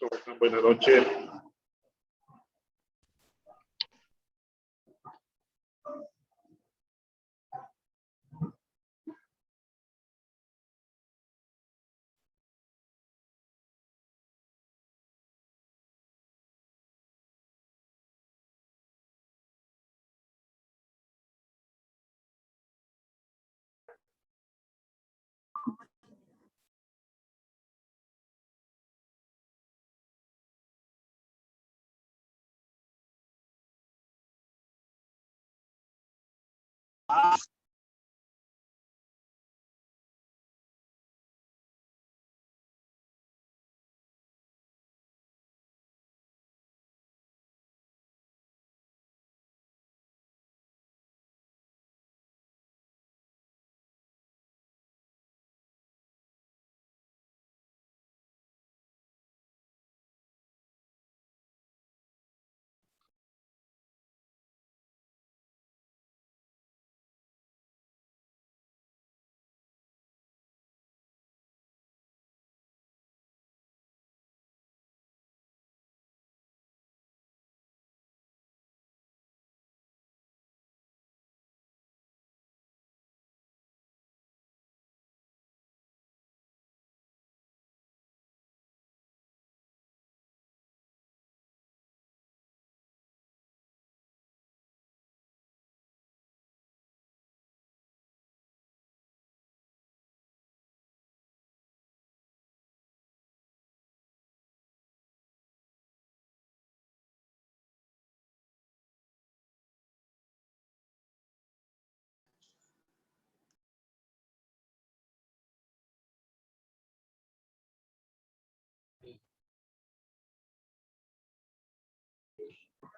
¿Cómo están? Buenas noches.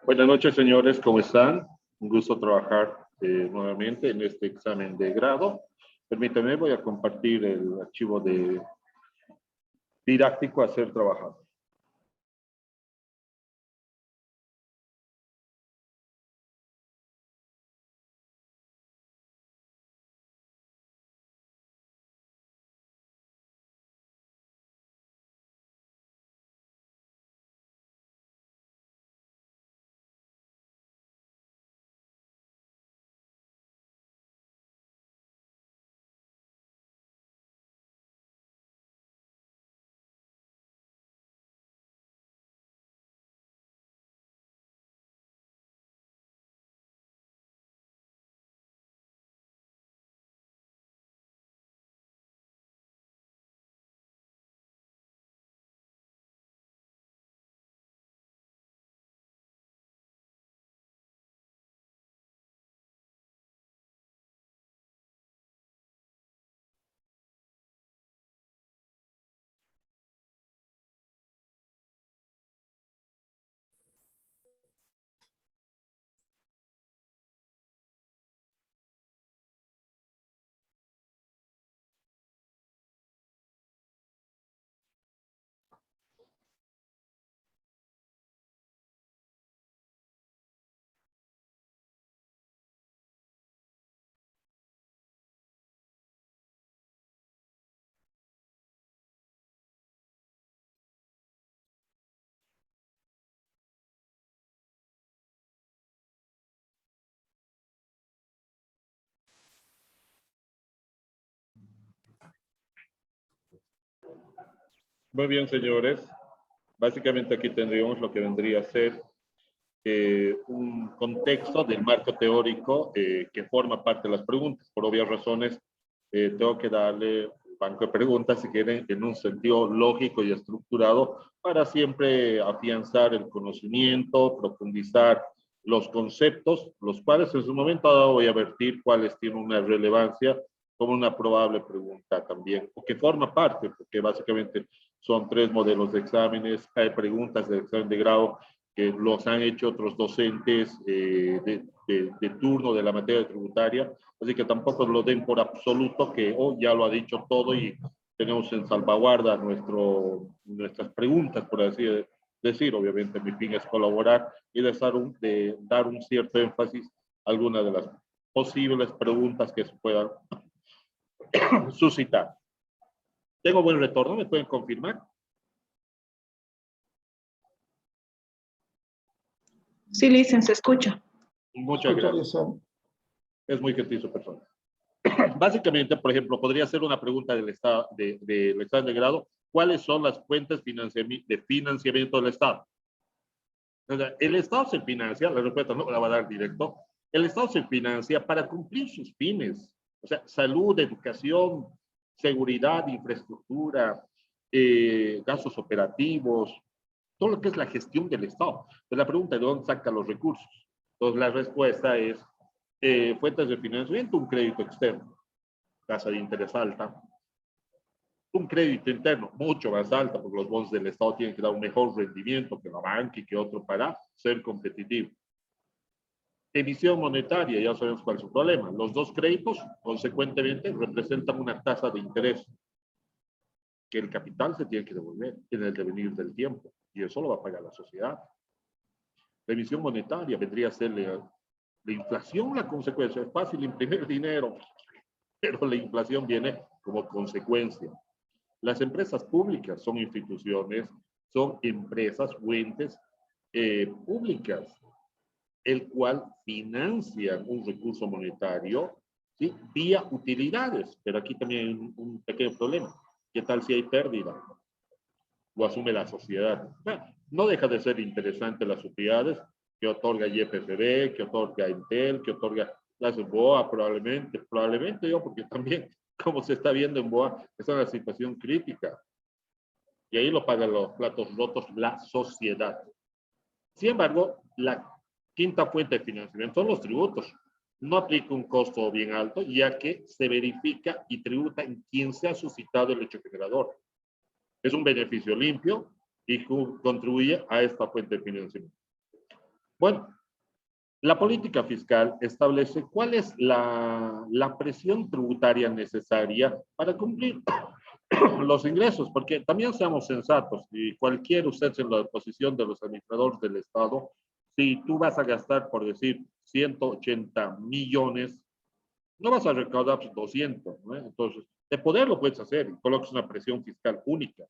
Buenas noches, señores, ¿cómo están? Un gusto trabajar nuevamente en este examen de grado. Permítanme, voy a compartir el archivo de didáctico a ser trabajado. Muy bien, señores. Básicamente aquí tendríamos lo que vendría a ser un contexto del marco teórico que forma parte de las preguntas. Por obvias razones, tengo que darle un banco de preguntas, si quieren, en un sentido lógico y estructurado para siempre afianzar el conocimiento, profundizar los conceptos, los cuales en su momento dado voy a vertir cuáles tienen una relevancia como una probable pregunta también, o que forma parte, porque básicamente son 3 modelos de exámenes, hay preguntas del examen de grado que los han hecho otros docentes de turno de la materia tributaria, así que tampoco lo den por absoluto que ya lo ha dicho todo y tenemos en salvaguarda nuestras preguntas, por así decir. Obviamente mi fin es colaborar y de dar un cierto énfasis a algunas de las posibles preguntas que se puedan suscitar. ¿Tengo buen retorno? ¿Me pueden confirmar? Sí, licen, se escucha. Muchas gracias. Es muy gentil su persona. Básicamente, por ejemplo, podría ser una pregunta del Estado, del Estado de grado, ¿cuáles son las fuentes de financiamiento del Estado? O sea, el Estado se financia, la respuesta no la va a dar directo, el Estado se financia para cumplir sus fines, o sea, salud, educación, seguridad, infraestructura, gastos operativos, todo lo que es la gestión del Estado. Entonces, la pregunta es, ¿de dónde saca los recursos? Entonces, la respuesta es fuentes de financiamiento, un crédito externo, tasa de interés alta, un crédito interno mucho más alto, porque los bonos del Estado tienen que dar un mejor rendimiento que la banca y que otro para ser competitivo. Emisión monetaria, ya sabemos cuál es su problema. Los dos créditos, consecuentemente, representan una tasa de interés que el capital se tiene que devolver en el devenir del tiempo, y eso lo va a pagar la sociedad. La emisión monetaria vendría a ser la inflación la consecuencia. Es fácil imprimir dinero, pero la inflación viene como consecuencia. Las empresas públicas son instituciones, son empresas o entes públicas, el cual financian un recurso monetario, ¿sí?, vía utilidades. Pero aquí también hay un pequeño problema. ¿Qué tal si hay pérdida? Lo asume la sociedad. No deja de ser interesante las utilidades que otorga YPFB, que otorga Intel, que otorga las BOA, probablemente yo, porque también, como se está viendo en BOA, es una situación crítica. Y ahí lo pagan los platos rotos la sociedad. Sin embargo, la quinta fuente de financiamiento son los tributos. No aplica un costo bien alto, ya que se verifica y tributa en quien se ha suscitado el hecho generador. Es un beneficio limpio y contribuye a esta fuente de financiamiento. Bueno, la política fiscal establece cuál es la presión tributaria necesaria para cumplir los ingresos, porque también seamos sensatos, y cualquier usted en la posición de los administradores del Estado, si tú vas a gastar, por decir, 180 millones, no vas a recaudar 200, ¿no? Entonces, de poder lo puedes hacer y colocas una presión fiscal única.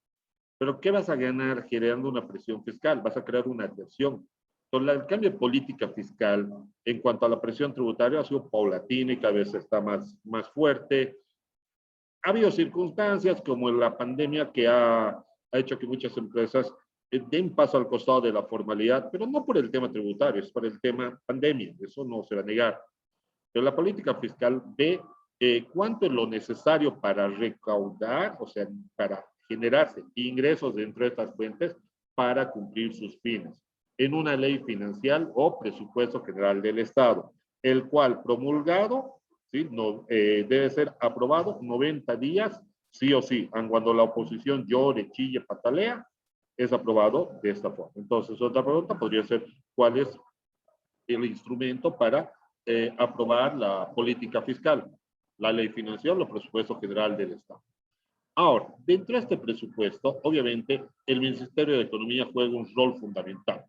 Pero ¿qué vas a ganar generando una presión fiscal? Vas a crear una adversión. Entonces, el cambio de política fiscal en cuanto a la presión tributaria ha sido paulatina y cada vez está más fuerte. Ha habido circunstancias como la pandemia que ha hecho que muchas empresas den paso al costado de la formalidad, pero no por el tema tributario, es por el tema pandemia, eso no se va a negar. Pero la política fiscal ve cuánto es lo necesario para recaudar, o sea, para generarse ingresos dentro de estas fuentes para cumplir sus fines, en una ley financiera o presupuesto general del Estado, el cual promulgado, ¿sí?, no, debe ser aprobado 90 días, sí o sí, aun cuando la oposición llore, chille, patalea, es aprobado de esta forma. Entonces, otra pregunta podría ser, ¿cuál es el instrumento para aprobar la política fiscal? La ley financiera o el presupuesto general del Estado. Ahora, dentro de este presupuesto, obviamente, el Ministerio de Economía juega un rol fundamental.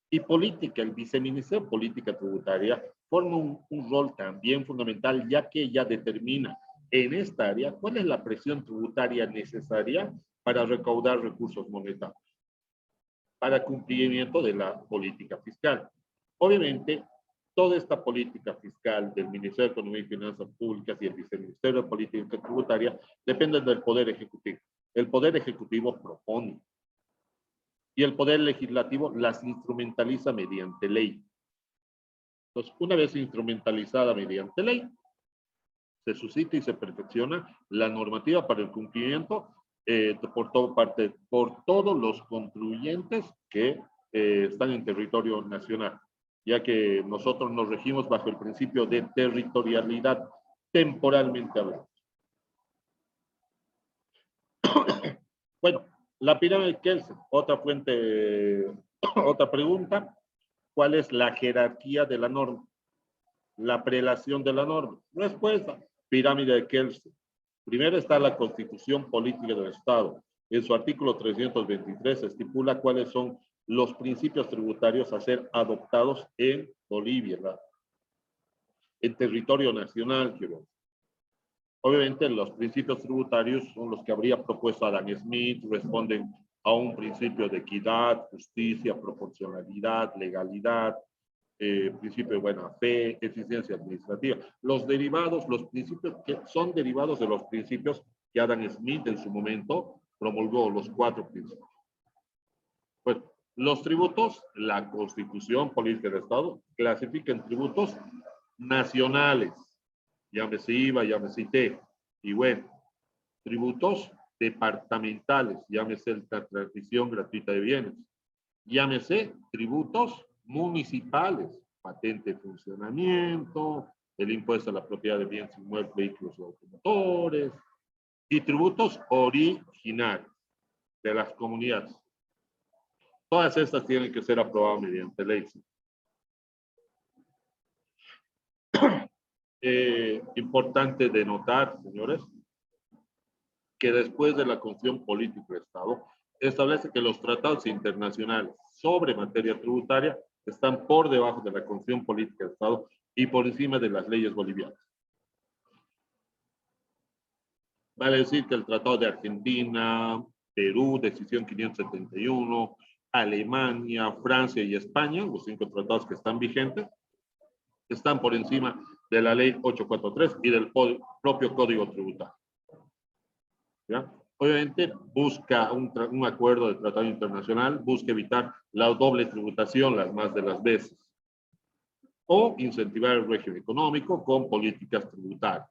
Y política, el viceministerio de Política Tributaria forma un rol también fundamental, ya que ella determina en esta área cuál es la presión tributaria necesaria para recaudar recursos monetarios, para cumplimiento de la política fiscal. Obviamente, toda esta política fiscal del Ministerio de Economía y Finanzas Públicas y el Viceministerio de Política Tributaria dependen del Poder Ejecutivo. El Poder Ejecutivo propone y el Poder Legislativo las instrumentaliza mediante ley. Entonces, una vez instrumentalizada mediante ley, se suscita y se perfecciona la normativa para el cumplimiento por todos los contribuyentes que están en territorio nacional, ya que nosotros nos regimos bajo el principio de territorialidad, temporalmente hablando. Bueno, la pirámide de Kelsen, otra fuente, otra pregunta, ¿cuál es la jerarquía de la norma? La prelación de la norma. Respuesta, pirámide de Kelsen. Primero está la Constitución Política del Estado. En su artículo 323 estipula cuáles son los principios tributarios a ser adoptados en Bolivia, ¿verdad?, en territorio nacional, quiero. Obviamente los principios tributarios son los que habría propuesto Adam Smith, responden a un principio de equidad, justicia, proporcionalidad, legalidad, principio de buena fe, eficiencia administrativa. Los derivados, los principios que son derivados de los principios que Adam Smith en su momento promulgó, los 4 principios. Pues los tributos, la Constitución Política del Estado clasifica en tributos nacionales, llámese IVA, llámese IT, y bueno, tributos departamentales, llámese la transmisión gratuita de bienes, llámese tributos municipales, patente de funcionamiento, el impuesto a la propiedad de bienes inmuebles, vehículos y automotores, y tributos originarios de las comunidades. Todas estas tienen que ser aprobadas mediante ley. Importante de notar, señores, que después de la Constitución Política del Estado, establece que los tratados internacionales sobre materia tributaria están por debajo de la Constitución Política del Estado y por encima de las leyes bolivianas. Vale decir que el Tratado de Argentina, Perú, Decisión 571, Alemania, Francia y España, los 5 tratados que están vigentes, están por encima de la ley 843 y del propio Código Tributario. ¿Ya? Obviamente busca un acuerdo de tratado internacional, busca evitar la doble tributación las más de las veces, o incentivar el régimen económico con políticas tributarias.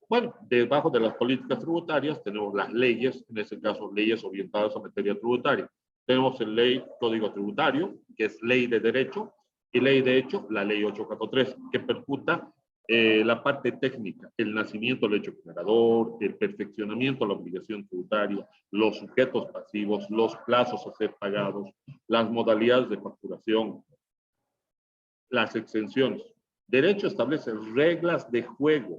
Bueno, debajo de las políticas tributarias tenemos las leyes, en este caso leyes orientadas a materia tributaria. Tenemos el ley Código Tributario, que es ley de derecho, y ley de hecho, la ley 843, que percuta la parte técnica, el nacimiento del hecho generador, el perfeccionamiento de la obligación tributaria, los sujetos pasivos, los plazos a ser pagados, las modalidades de facturación, las exenciones. Derecho establece reglas de juego.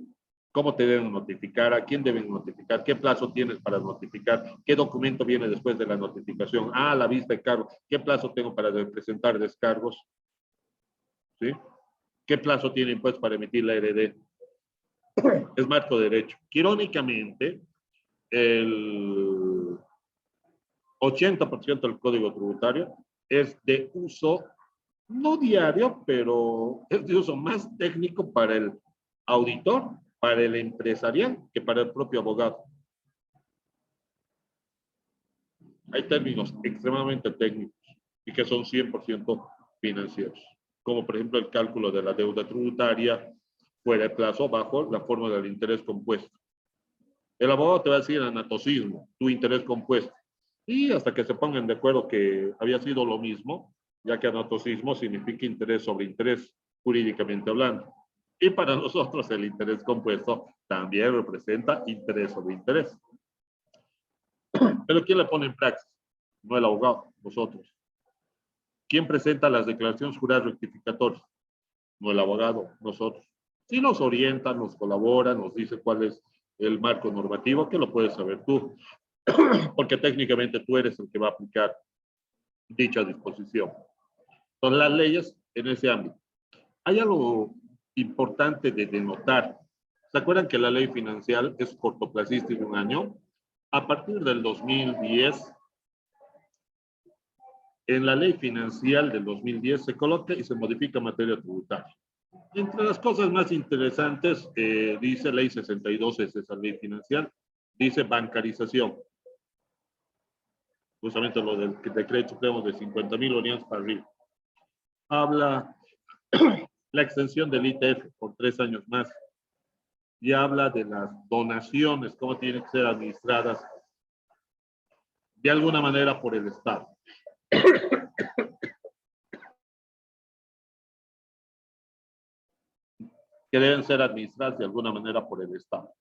¿Cómo te deben notificar? ¿A quién deben notificar? ¿Qué plazo tienes para notificar? ¿Qué documento viene después de la notificación? Ah, la vista de cargo. ¿Qué plazo tengo para presentar descargos? ¿Sí? ¿Qué plazo tienen pues para emitir la RD? Es marco de derecho. Irónicamente, el 80% del Código Tributario es de uso, no diario, pero es de uso más técnico para el auditor, para el empresarial, que para el propio abogado. Hay términos extremadamente técnicos y que son 100% financieros, como por ejemplo el cálculo de la deuda tributaria fuera de plazo bajo la fórmula del interés compuesto. El abogado te va a decir anatosismo, tu interés compuesto, y hasta que se pongan de acuerdo que había sido lo mismo, ya que anatosismo significa interés sobre interés, jurídicamente hablando. Y para nosotros el interés compuesto también representa interés sobre interés. Pero ¿quién le pone en praxis? No el abogado, nosotros. ¿Quién presenta las declaraciones juradas rectificatorias? No el abogado, nosotros. Sí nos orienta, nos colabora, nos dice cuál es el marco normativo, que lo puedes saber tú, porque técnicamente tú eres el que va a aplicar dicha disposición. Son las leyes en ese ámbito. Hay algo importante de denotar. ¿Se acuerdan que la ley financiera es cortoplacista y de un año? A partir del 2010, en la ley financiera del 2010 se coloca y se modifica materia tributaria. Entre las cosas más interesantes, dice ley 62, es esa ley financiera, dice bancarización. Justamente lo del decreto supremo de 50,000 unidades para arriba. Habla la extensión del ITF por 3 años más. Y habla de las donaciones, cómo tienen que ser administradas de alguna manera por el Estado. Que deben ser administradas de alguna manera por el Estado.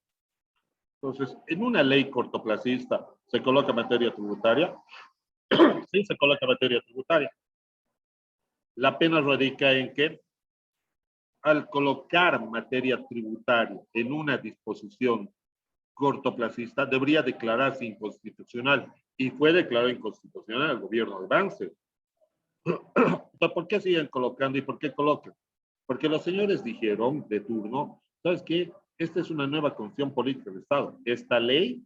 Entonces, en una ley cortoplacista, ¿se coloca materia tributaria? Sí, se coloca materia tributaria. La pena radica en que al colocar materia tributaria en una disposición cortoplacista, debería declararse inconstitucional, y fue declarado inconstitucional el gobierno de Banzer. ¿Por qué siguen colocando y por qué colocan? Porque los señores dijeron de turno, ¿sabes qué? Esta es una nueva constitución política del Estado. Esta ley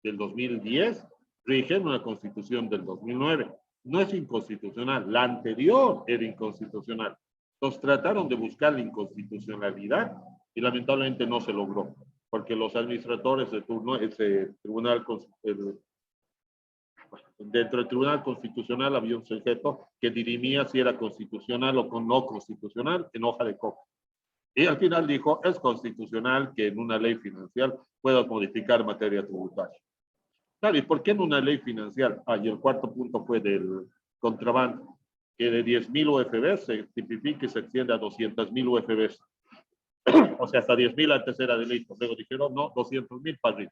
del 2010 rige en una constitución del 2009. No es inconstitucional, la anterior era inconstitucional. Entonces trataron de buscar la inconstitucionalidad y lamentablemente no se logró, porque los administradores de turno, ese tribunal, dentro del Tribunal Constitucional había un sujeto que dirimía si era constitucional o no constitucional en hoja de coca. Y al final dijo, es constitucional que en una ley financiera puedas modificar materia tributaria. Claro, ¿y por qué en una ley financiera? Y el cuarto punto fue del contrabando, que de 10.000 UFBs se tipifica y se extiende a 200.000 UFBs. O sea, hasta 10.000 antes era delito. Luego dijeron, no, 200.000 para arriba.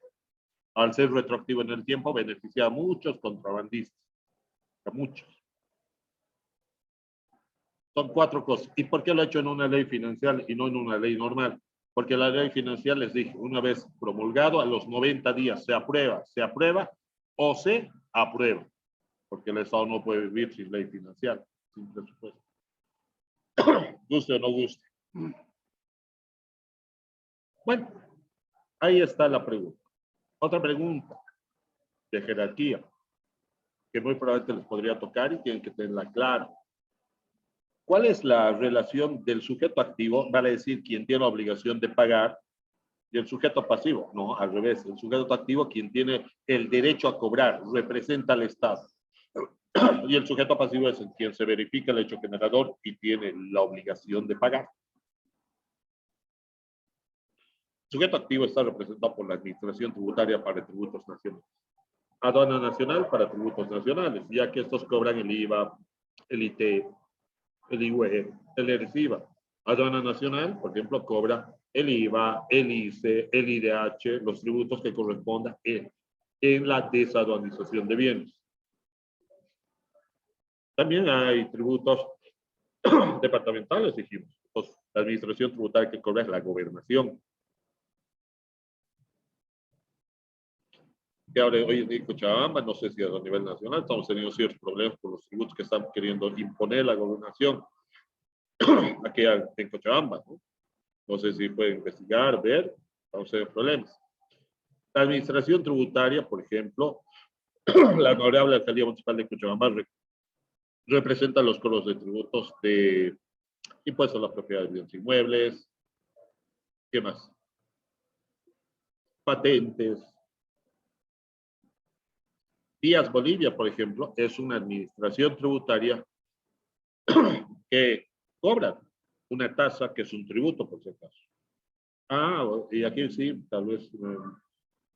Al ser retroactivo en el tiempo, beneficia a muchos contrabandistas. A muchos. Son 4 cosas. ¿Y por qué lo he hecho en una ley financiera y no en una ley normal? Porque la ley financiera, les dije, una vez promulgado, a los 90 días se aprueba o se aprueba. Porque el Estado no puede vivir sin ley financiera, sin presupuesto. Guste o no guste. Bueno, ahí está la pregunta. Otra pregunta de jerarquía, que muy probablemente les podría tocar y tienen que tenerla clara. ¿Cuál es la relación del sujeto activo, vale decir, quien tiene la obligación de pagar, y el sujeto pasivo? No, al revés. El sujeto activo, quien tiene el derecho a cobrar, representa al Estado. Y el sujeto pasivo es en quien se verifica el hecho generador y tiene la obligación de pagar. El sujeto activo está representado por la Administración Tributaria para Tributos Nacionales. Aduana Nacional para tributos nacionales, ya que estos cobran el IVA, el IT, el IUE, el ERISIVA. Aduana Nacional, por ejemplo, cobra el IVA, el ICE, el IDH, los tributos que correspondan en la desaduanización de bienes. También hay tributos departamentales, dijimos. Pues, la administración tributaria que cobra es la gobernación. Que ahora hoy en Cochabamba, no sé si a nivel nacional, estamos teniendo ciertos problemas con los tributos que están queriendo imponer la gobernación aquí en Cochabamba, ¿no? No sé si pueden investigar, ver, estamos teniendo problemas. La administración tributaria, por ejemplo, la honorable alcaldía municipal de Cochabamba representa los cobros de tributos de impuestos a la propiedad de bienes inmuebles, ¿qué más? Patentes. Vías Bolivia, por ejemplo, es una administración tributaria que cobra una tasa que es un tributo, por si acaso. Y aquí sí, tal vez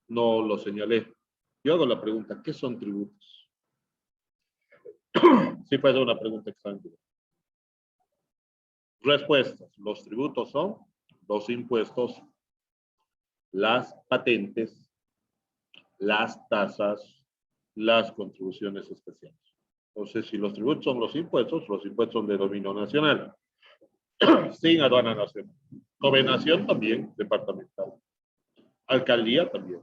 no lo señalé. Yo hago la pregunta, ¿qué son tributos? Sí, puede ser una pregunta extraña. Respuestas. Los tributos son los impuestos, las patentes, las tasas, las contribuciones especiales. Entonces, si los tributos son los impuestos son de dominio nacional, sin aduana nacional. Gobernación también, departamental. Alcaldía también.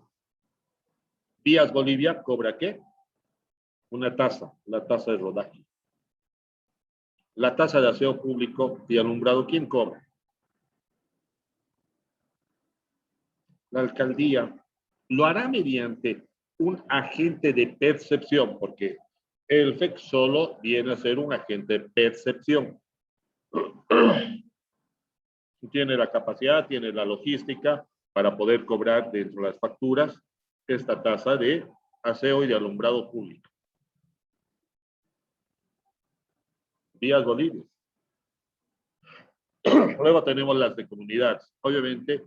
Vías Bolivia cobra ¿qué? Una tasa, la tasa de rodaje. La tasa de aseo público y alumbrado, ¿quién cobra? La alcaldía. Lo hará mediante un agente de percepción, porque el FEC solo viene a ser un agente de percepción. Tiene la capacidad, tiene la logística para poder cobrar dentro de las facturas esta tasa de aseo y de alumbrado público. Vías Bolivia. Luego tenemos las de comunidades. Obviamente,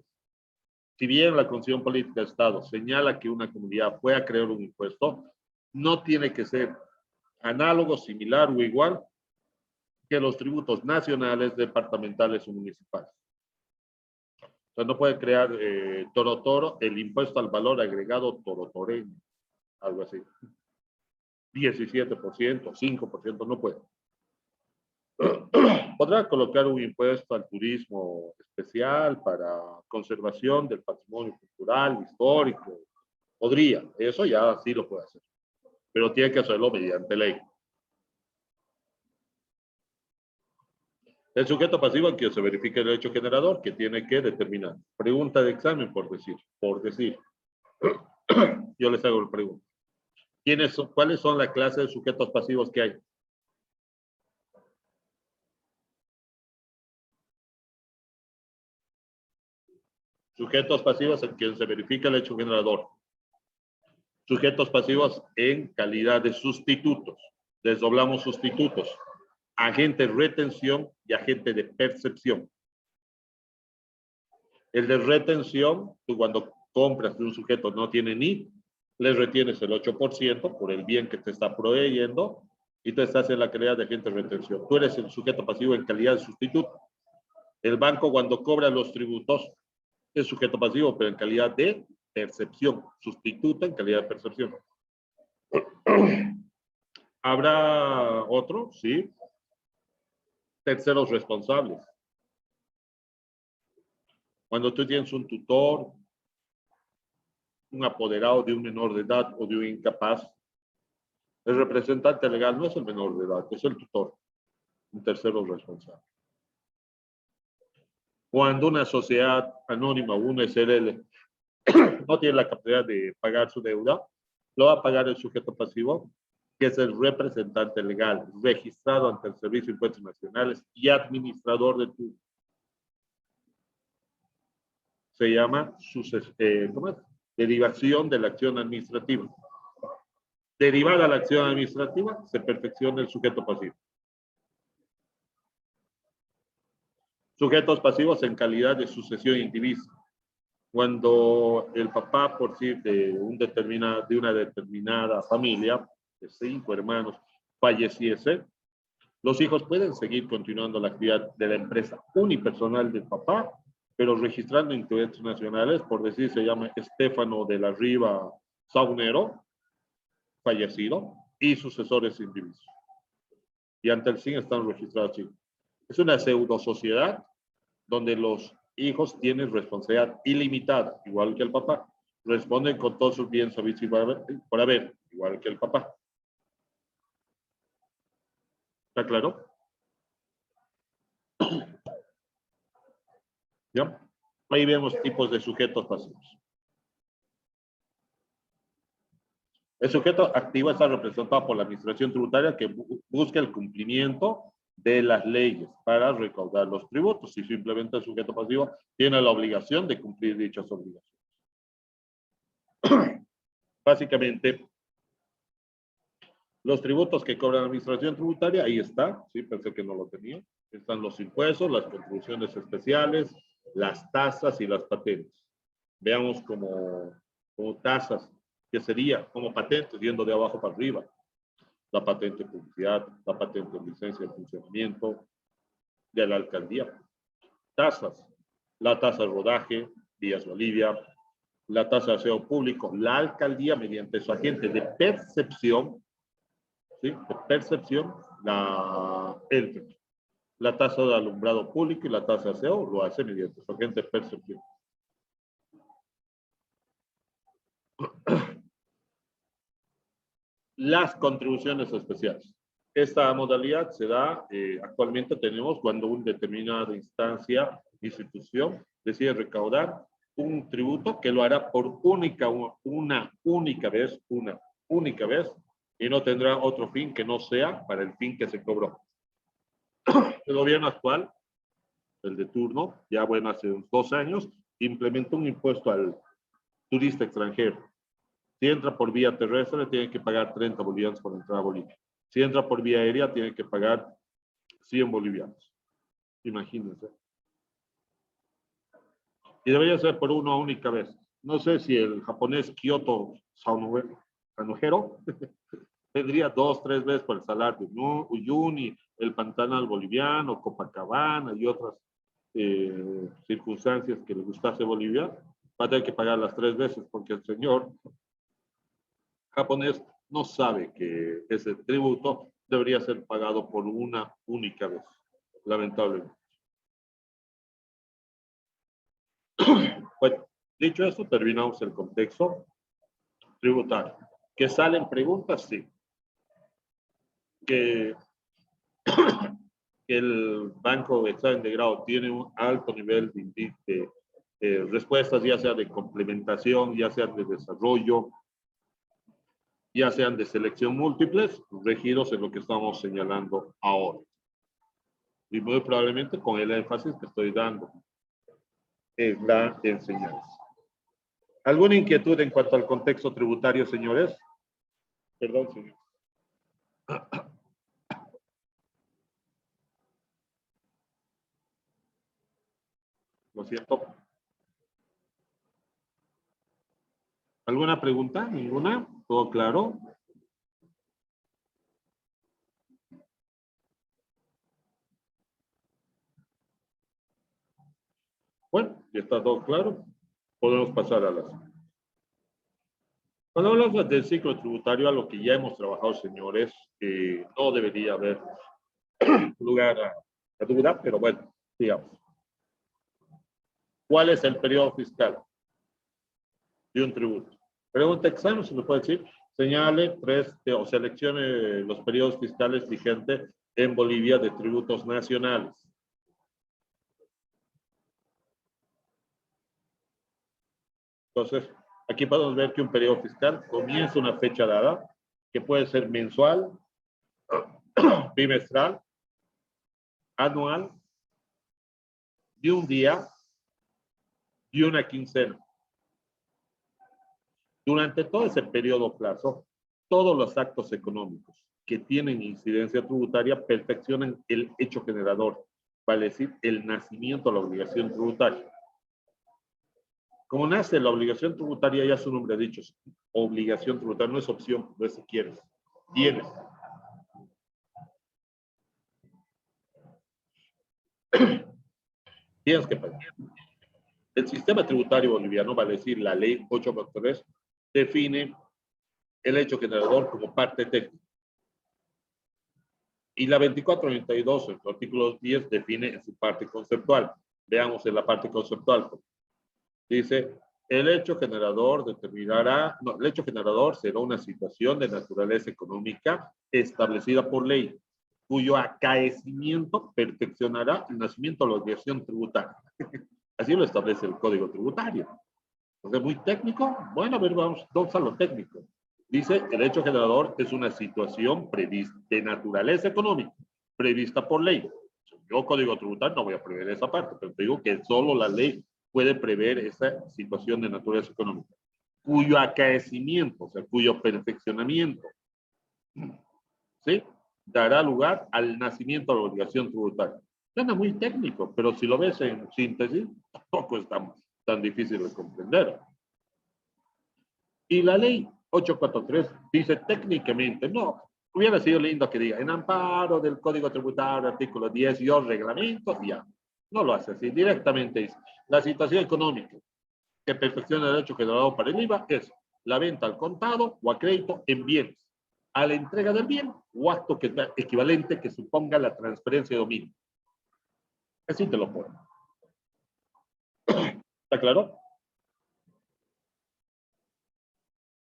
si bien la Constitución Política de Estado señala que una comunidad pueda crear un impuesto, no tiene que ser análogo, similar o igual que los tributos nacionales, departamentales o municipales. O sea, no puede crear toro, el impuesto al valor agregado torotoreño, algo así. 17%, 5%, no puede. Podrá colocar un impuesto al turismo especial para conservación del patrimonio cultural, histórico. Podría, eso ya sí lo puede hacer. Pero tiene que hacerlo mediante ley. El sujeto pasivo en que se verifique el hecho generador, que tiene que determinar. Pregunta de examen, por decir. Yo les hago la pregunta. ¿Cuáles son la clase de sujetos pasivos que hay? Sujetos pasivos en quien se verifica el hecho generador. Sujetos pasivos en calidad de sustitutos. Desdoblamos sustitutos. Agente de retención y agente de percepción. El de retención, tú cuando compras de un sujeto no tiene ni, le retienes el 8% por el bien que te está proveyendo y tú estás en la calidad de agente de retención. Tú eres el sujeto pasivo en calidad de sustituto. El banco cuando cobra los tributos es sujeto pasivo, pero en calidad de percepción. Sustituto en calidad de percepción. ¿Habrá otro? Sí. Terceros responsables. Cuando tú tienes un tutor, un apoderado de un menor de edad o de un incapaz, el representante legal no es el menor de edad, es el tutor, un tercero responsable. Cuando una sociedad anónima o una SRL no tiene la capacidad de pagar su deuda, lo va a pagar el sujeto pasivo, que es el representante legal registrado ante el Servicio de Impuestos Nacionales y administrador de tu. Se llama ¿cómo es? Derivación de la acción administrativa. Derivada la acción administrativa, se perfecciona el sujeto pasivo. Sujetos pasivos en calidad de sucesión indivisa. Cuando el papá, por decir, de una determinada familia, de 5 hermanos, falleciese, los hijos pueden seguir continuando la actividad de la empresa unipersonal del papá, pero registrando intereses nacionales, por decir, se llama Estefano de la Riva Saunero, fallecido, y sucesores indivisos. Y ante el SIN están registrados así. Es una pseudo sociedad donde los hijos tienen responsabilidad ilimitada, igual que el papá. Responden con todos sus bienes habidos por haber, igual que el papá. ¿Está claro? ¿Ya? Ahí vemos tipos de sujetos pasivos. El sujeto activo está representado por la administración tributaria que busca el cumplimiento de las leyes para recaudar los tributos y simplemente el sujeto pasivo tiene la obligación de cumplir dichas obligaciones. Básicamente, los tributos que cobra la administración tributaria, ahí está, sí, pensé que no lo tenía. Están los impuestos, las contribuciones especiales, las tasas y las patentes. Veamos como tasas, que sería como patentes, yendo de abajo para arriba. La patente de publicidad, la patente de licencia de funcionamiento de la alcaldía. Tasas, la tasa de rodaje, Vías Bolivia, la tasa de aseo público, la alcaldía mediante su agente de percepción, ¿sí? De percepción, la tasa de alumbrado público y la tasa de aseo lo hace mediante su agente de percepción. Las contribuciones especiales. Esta modalidad se da, actualmente tenemos cuando una determinada instancia, institución, decide recaudar un tributo que lo hará por una única vez, y no tendrá otro fin que no sea para el fin que se cobró. El gobierno actual, el de turno, ya bueno, hace unos 2 años, implementó un impuesto al turista extranjero. Si entra por vía terrestre, tiene que pagar 30 bolivianos por entrar a Bolivia. Si entra por vía aérea, tiene que pagar 100 bolivianos. Imagínense. Y debería ser por una única vez. No sé si el japonés Kyoto Sanujero tendría 2, 3 veces por el salario de Uyuni, el Pantanal boliviano, Copacabana y otras circunstancias que le gustase Bolivia, va a tener que pagar las 3 veces porque el señor japonés no sabe que ese tributo debería ser pagado por una única vez, lamentablemente. Bueno, dicho esto, terminamos el contexto tributario. ¿Que salen preguntas? Sí. Que el Banco de Estado Integrado tiene un alto nivel de respuestas, ya sea de complementación, ya sea de desarrollo, ya sean de selección múltiples, regidos en lo que estamos señalando ahora. Y muy probablemente con el énfasis que estoy dando en la enseñanza. ¿Alguna inquietud en cuanto al contexto tributario, señores? Perdón, señor. Lo siento. ¿Alguna pregunta? ¿Ninguna? ¿Todo claro? Bueno, ya está todo claro. Podemos pasar a las. Cuando hablamos del ciclo tributario, a lo que ya hemos trabajado, señores, no debería haber lugar a duda, pero bueno, digamos. ¿Cuál es el periodo fiscal de un tributo? Pregunta examen, se me puede decir. Señale o seleccione los periodos fiscales vigentes en Bolivia de tributos nacionales. Entonces, aquí podemos ver que un periodo fiscal comienza una fecha dada, que puede ser mensual, bimestral, anual, de un día y una quincena. Durante todo ese periodo plazo, todos los actos económicos que tienen incidencia tributaria perfeccionan el hecho generador, vale decir, el nacimiento de la obligación tributaria. Como nace la obligación tributaria, ya su nombre ha dicho, obligación tributaria, no es opción, no es si quieres, tienes. Tienes que pagar. El sistema tributario boliviano, vale decir, la ley 843, define el hecho generador como parte técnica. Y la 2492, el artículo 10, define en su parte conceptual. Veamos en la parte conceptual. Dice, el hecho generador determinará, no, el hecho generador será una situación de naturaleza económica establecida por ley, cuyo acaecimiento perfeccionará el nacimiento de la obligación tributaria. Así lo establece el Código Tributario. Entonces, muy técnico. Bueno, a ver, vamos a lo técnico. Dice, el hecho generador es una situación prevista de naturaleza económica, prevista por ley. Yo, Código Tributario, no voy a prever esa parte, pero te digo que solo la ley puede prever esa situación de naturaleza económica, cuyo acaecimiento, o sea, cuyo perfeccionamiento, ¿sí?, dará lugar al nacimiento de la obligación tributaria. Suena muy técnico, pero si lo ves en síntesis, tampoco es tan difícil de comprender. Y la ley 843 dice técnicamente, no, hubiera sido lindo que diga, en amparo del Código Tributario, artículo 10 y los reglamentos, ya. No lo hace así, directamente dice, la situación económica que perfecciona el derecho generado para el IVA es la venta al contado o a crédito en bienes, a la entrega del bien o acto que equivalente que suponga la transferencia de dominio. Así te lo pongo. ¿Está claro?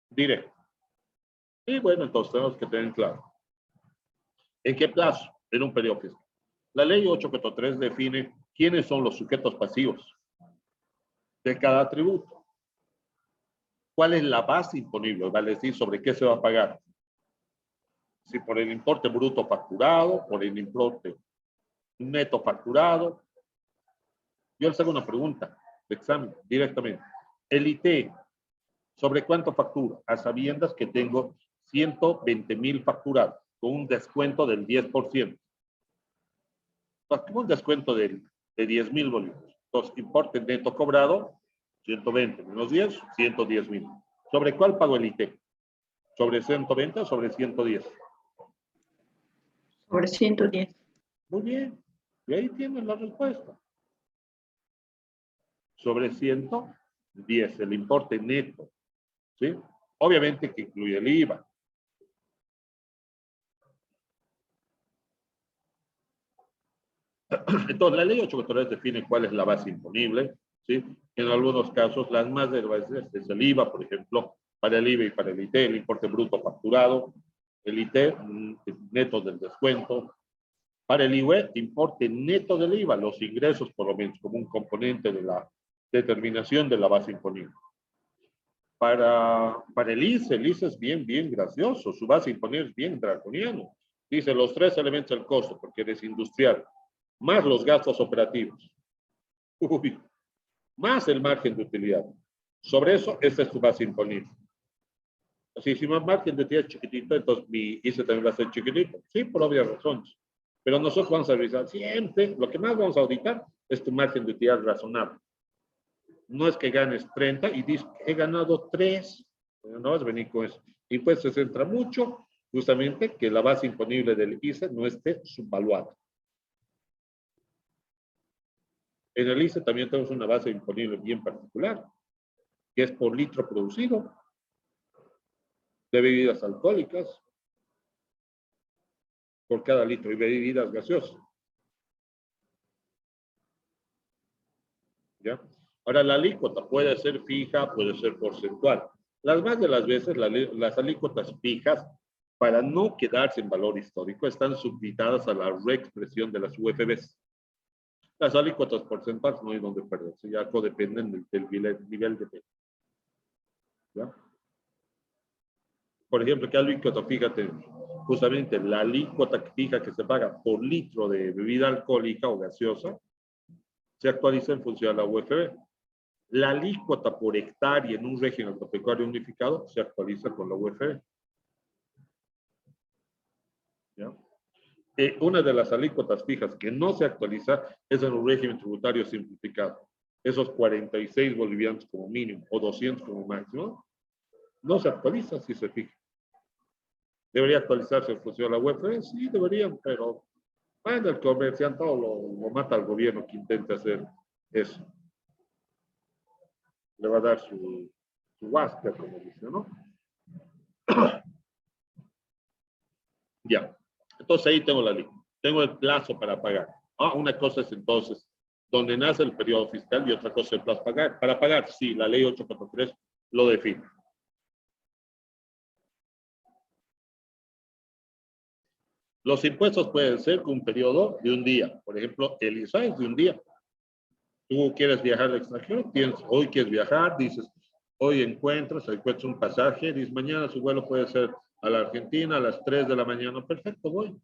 Directo. Y bueno, entonces tenemos que tener claro. ¿En qué plazo? En un periodo fiscal. La ley 843 define quiénes son los sujetos pasivos de cada tributo. ¿Cuál es la base imponible? Vale decir, sobre qué se va a pagar. Si por el importe bruto facturado, por el importe neto facturado. Yo les hago una pregunta de examen directamente. El IT, ¿sobre cuánto factura? A sabiendas que tengo 120,000 facturados, con un descuento del 10%. Un descuento de 10,000 bolívares. Entonces, importe neto cobrado, 120 menos 10, 110,000. ¿Sobre cuál pago el IT? ¿Sobre 120 o sobre 110? Sobre 110. Muy bien. Y ahí tienes la respuesta. Sobre 110, el importe neto. ¿Sí? Obviamente que incluye el IVA. Entonces, la ley 843 define cuál es la base imponible, ¿sí? En algunos casos, las más de es el IVA, por ejemplo, para el IVA y para el IT, el importe bruto facturado, el IT, neto del descuento. Para el IVA, importe neto del IVA, los ingresos, por lo menos, como un componente de la determinación de la base imponible. Para el ICE es bien gracioso. Su base a imponer es bien draconiano. Dice los tres elementos del costo, porque eres industrial, más los gastos operativos, uy, más el margen de utilidad. Sobre eso, esta es tu base imponible. Así, si mi margen de utilidad es chiquitito, entonces mi ICE también va a ser chiquitito. Sí, por obvias razones. Pero nosotros vamos a revisar siempre, lo que más vamos a auditar es tu margen de utilidad razonable. No es que ganes 30 y dices, he ganado 3. No vas a venir con eso. Y pues se centra mucho justamente que la base imponible del ICE no esté subvaluada. En el ICE también tenemos una base imponible bien particular, que es por litro producido de bebidas alcohólicas por cada litro y bebidas gaseosas. ¿Ya? Ahora, la alícuota puede ser fija, puede ser porcentual. Las más de las veces, las alícuotas fijas, para no quedarse en valor histórico, están subditadas a la reexpresión de las UFBs. Las alícuotas porcentuales no hay donde perderse, ya codependen del nivel de P. ¿Ya? Por ejemplo, ¿qué alícuota? Fíjate, justamente la alícuota fija que se paga por litro de bebida alcohólica o gaseosa se actualiza en función de la UFB. La alícuota por hectárea en un régimen agropecuario unificado se actualiza con la UFB. ¿Ya? Una de las alícuotas fijas que no se actualiza es en un régimen tributario simplificado. Esos 46 bolivianos como mínimo o 200 como máximo, no se actualiza si se fija. ¿Debería actualizarse en función de la UFB? Sí, deberían, pero bueno, el comerciante lo mata al gobierno que intente hacer eso. Le va a dar su huasca, como dice, ¿no? Ya. Entonces ahí tengo la ley. Tengo el plazo para pagar. Una cosa es entonces donde nace el periodo fiscal y otra cosa es el plazo pagar. Para pagar, sí, la ley 843 lo define. Los impuestos pueden ser con un periodo de un día. Por ejemplo, el ISAE es de un día. Tú quieres viajar al extranjero, hoy quieres viajar, dices, hoy encuentras un pasaje, dices, mañana su vuelo puede ser a la Argentina a las 3 de la mañana. Perfecto, voy.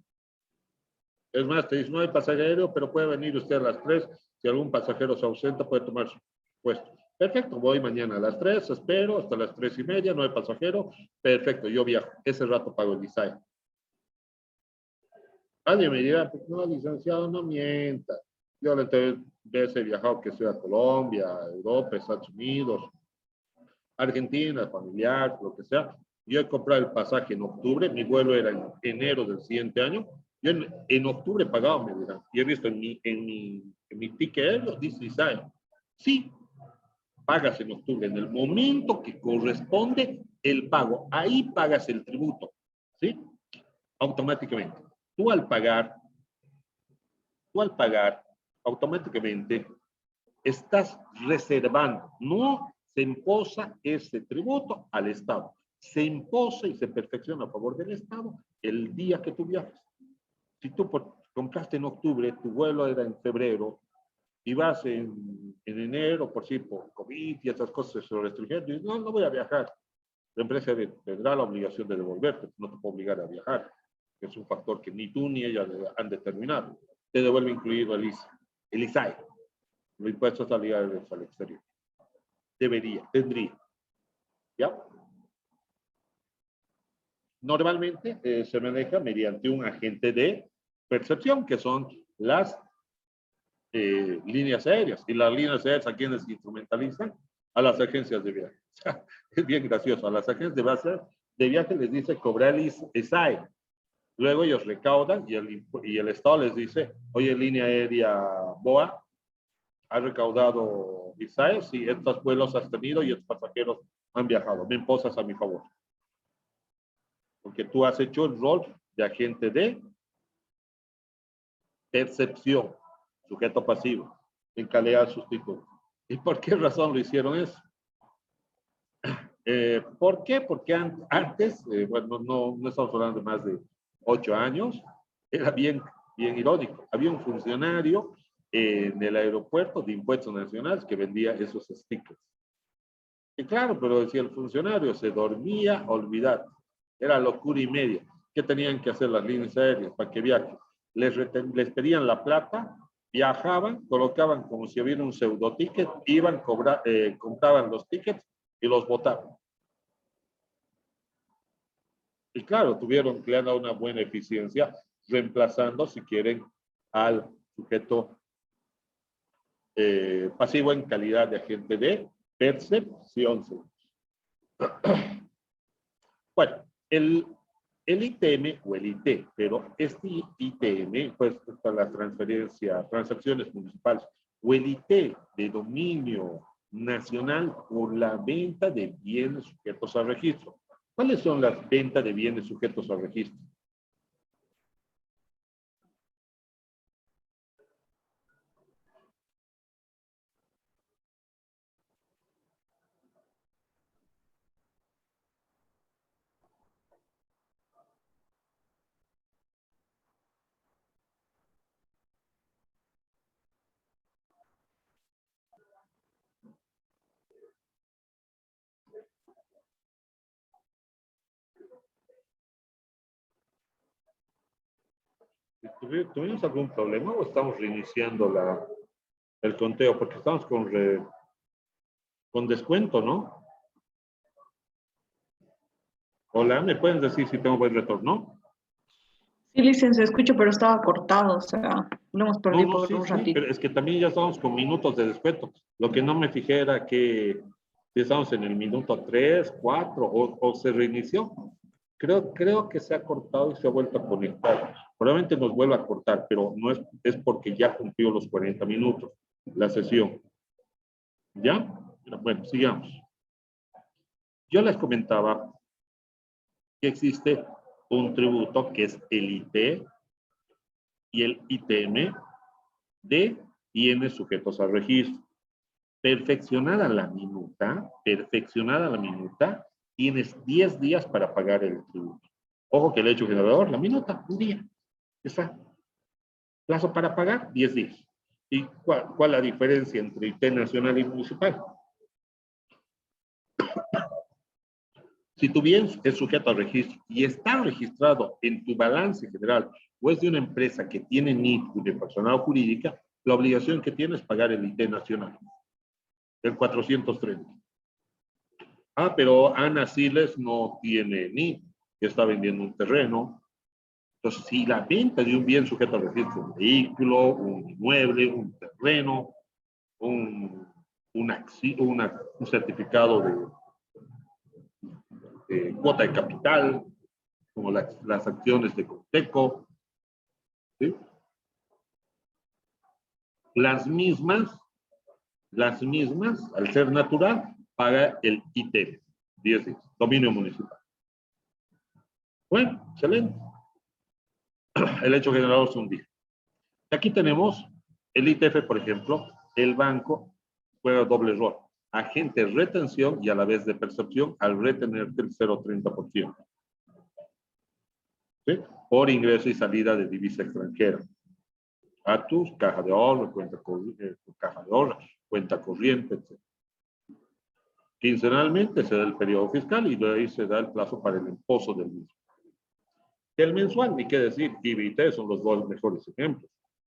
Es más, te dice, no hay pasajero, pero puede venir usted a las 3. Si algún pasajero se ausenta, puede tomar su puesto. Perfecto, voy mañana a las 3, espero hasta las 3:30, no hay pasajero. Perfecto, yo viajo. Ese rato pago el ISAE. Alguien me dirá, pues no, licenciado, no mienta. Yo le veces he viajado que sea a Colombia, Europa, Estados Unidos, Argentina, familiar, lo que sea. Yo he comprado el pasaje en octubre, mi vuelo era en enero del siguiente año. Yo en octubre pagaba, me dirán. Y he visto en mi ticket aéreo, dice ISAE. Sí, pagas en octubre, en el momento que corresponde el pago. Ahí pagas el tributo, ¿sí? Automáticamente. Tú al pagar, automáticamente estás reservando, no se imposa ese tributo al Estado, se imposa y se perfecciona a favor del Estado el día que tú viajas. Si tú compraste en octubre, tu vuelo era en febrero, y vas en enero, por COVID y esas cosas se restringen, dices, no voy a viajar. La empresa tendrá la obligación de devolverte, no te puede obligar a viajar, que es un factor que ni tú ni ella han determinado. Te devuelve incluido el ISAE, los impuestos a salida al exterior. Tendría. ¿Ya? Normalmente se maneja mediante un agente de percepción, que son las líneas aéreas. Y las líneas aéreas, ¿a quienes instrumentalizan? A las agencias de viaje. Es bien gracioso. A las agencias de viaje les dice cobrar el ISAE. Luego ellos recaudan y el Estado les dice, oye, línea aérea BOA, ha recaudado ISAE, si estos vuelos has tenido y estos pasajeros han viajado, me imposas a mi favor. Porque tú has hecho el rol de agente de percepción, sujeto pasivo, en calidad de sustituto. ¿Y por qué razón lo hicieron eso? ¿Por qué? Porque antes, bueno, no estamos hablando de más de 8 años, era bien irónico. Había un funcionario en el aeropuerto de Impuestos Nacionales que vendía esos stickers. Y claro, pero decía el funcionario, se dormía, olvidar. Era locura y media. ¿Qué tenían que hacer las líneas aéreas para que viajen? Les pedían la plata, viajaban, colocaban como si hubiera un pseudo ticket, iban, contaban los tickets y los botaban. Y claro, tuvieron que dar una buena eficiencia, reemplazando, si quieren, al sujeto pasivo en calidad de agente de percepción. Bueno, el ITM o el IT, pero este ITM, pues para la transacciones municipales, o el IT de dominio nacional por la venta de bienes sujetos a registro. ¿Cuáles son las ventas de bienes sujetos a registro? ¿Tuvimos algún problema o estamos reiniciando el conteo? Porque estamos con descuento, ¿no? Hola, ¿me pueden decir si tengo buen retorno? Sí, licencia, escucho, pero estaba cortado, o sea, lo hemos No, perdido no, por sí, un sí, ratito. pero es que también ya estamos con minutos de descuento. Lo que no me fijé era que si estamos en el minuto 3, 4 o se reinició. Creo que se ha cortado y se ha vuelto a conectar. Probablemente nos vuelva a cortar, pero no es porque ya cumplió los 40 minutos la sesión. ¿Ya? Bueno, sigamos. Yo les comentaba que existe un tributo que es el IT y el ITM de bienes sujetos al registro. Perfeccionada la minuta, tienes 10 días para pagar el tributo. Ojo que el hecho generador, la minuta, un día. Está. Plazo para pagar, 10 días. ¿Y cuál es la diferencia entre IT nacional y municipal? Si tu bien es sujeto al registro y está registrado en tu balance general o es de una empresa que tiene NIT de personal jurídica, la obligación que tienes es pagar el IT nacional, el 430. Ah, pero Ana Siles no tiene NIT, que está vendiendo un terreno. Entonces, si la venta de un bien sujeto al registro, un vehículo, un inmueble, un terreno, un certificado de cuota de capital, como las acciones de Conteco, ¿sí? Las mismas, al ser natural, paga el IT, 10 días, dominio municipal. Bueno, excelente. El hecho generado es un día. Aquí tenemos el ITF, por ejemplo, el banco juega doble rol. Agente de retención y a la vez de percepción al retenerte el 0,30%. ¿Sí? Por ingreso y salida de divisa extranjera. A tus caja de ahorro, cuenta corriente, etc. Quincenalmente se da el periodo fiscal y de ahí se da el plazo para el impuesto del mismo. El mensual, ni qué decir, IBT son los dos mejores ejemplos.